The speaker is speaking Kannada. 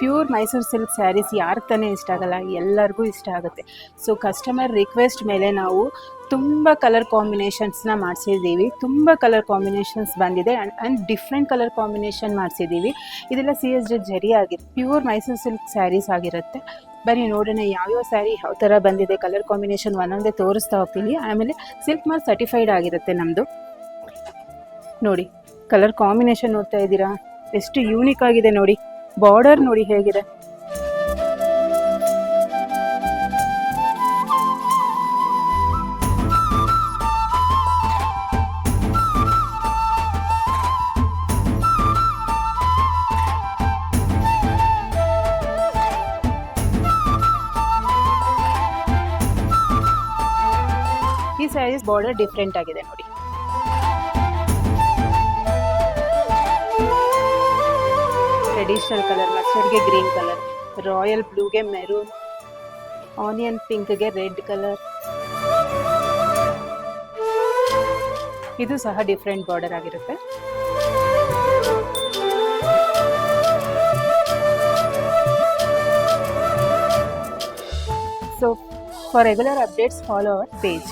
ಪ್ಯೂರ್ ಮೈಸೂರು ಸಿಲ್ಕ್ ಸ್ಯಾರೀಸ್ ಯಾರಿಗೆ ತಾನೇ ಇಷ್ಟ ಆಗಲ್ಲ, ಎಲ್ಲರಿಗೂ ಇಷ್ಟ ಆಗುತ್ತೆ. ಸೊ ಕಸ್ಟಮರ್ ರಿಕ್ವೆಸ್ಟ್ ಮೇಲೆ ನಾವು ತುಂಬ ಕಲರ್ ಕಾಂಬಿನೇಷನ್ಸ್ನ ಮಾಡಿಸಿದ್ದೀವಿ. ತುಂಬ ಕಲರ್ ಕಾಂಬಿನೇಷನ್ಸ್ ಬಂದಿದೆ ಆ್ಯಂಡ್ ಡಿಫ್ರೆಂಟ್ ಕಲರ್ ಕಾಂಬಿನೇಷನ್ ಮಾಡಿಸಿದ್ದೀವಿ. ಇದೆಲ್ಲ CSJ ಜರಿ ಆಗಿದೆ, ಪ್ಯೂರ್ ಮೈಸೂರು ಸಿಲ್ಕ್ ಸ್ಯಾರೀಸ್ ಆಗಿರುತ್ತೆ. ಬನ್ನಿ ನೋಡೋಣ ಯಾವ್ಯಾವ ಸ್ಯಾರಿ ಯಾವ ಥರ ಬಂದಿದೆ, ಕಲರ್ ಕಾಂಬಿನೇಷನ್ ಒಂದೊಂದೇ ತೋರಿಸ್ತಾ ಹೋಗ್ತೀನಿ. ಆಮೇಲೆ ಸಿಲ್ಕ್ ಮಾರ್ಕ್ ಸರ್ಟಿಫೈಡ್ ಆಗಿರುತ್ತೆ ನಮ್ಮದು. ನೋಡಿ ಕಲರ್ ಕಾಂಬಿನೇಷನ್ ನೋಡ್ತಾ ಇದ್ದೀರಾ, ಎಷ್ಟು ಯೂನಿಕ್ ಆಗಿದೆ ನೋಡಿ. ಬಾರ್ಡರ್ ನೋಡಿ ಹೇಗಿದೆ. ಈ ಸ್ಯಾರೀಸ್ ಬಾರ್ಡರ್ ಡಿಫ್ರೆಂಟ್ ಆಗಿದೆ ನೋಡಿ. ಟ್ರೆಡಿಷನಲ್ ಕಲರ್, ಮಸ್ಟರ್ಡ್ಗೆ ಗ್ರೀನ್ ಕಲರ್, ರಾಯಲ್ ಬ್ಲೂಗೆ ಮೆರೂನ್, ಆನಿಯನ್ ಪಿಂಕ್ಗೆ ರೆಡ್ ಕಲರ್. ಇದು ಸಹ ಡಿಫ್ರೆಂಟ್ ಬಾರ್ಡರ್ ಆಗಿರುತ್ತೆ. So for regular updates follow our page.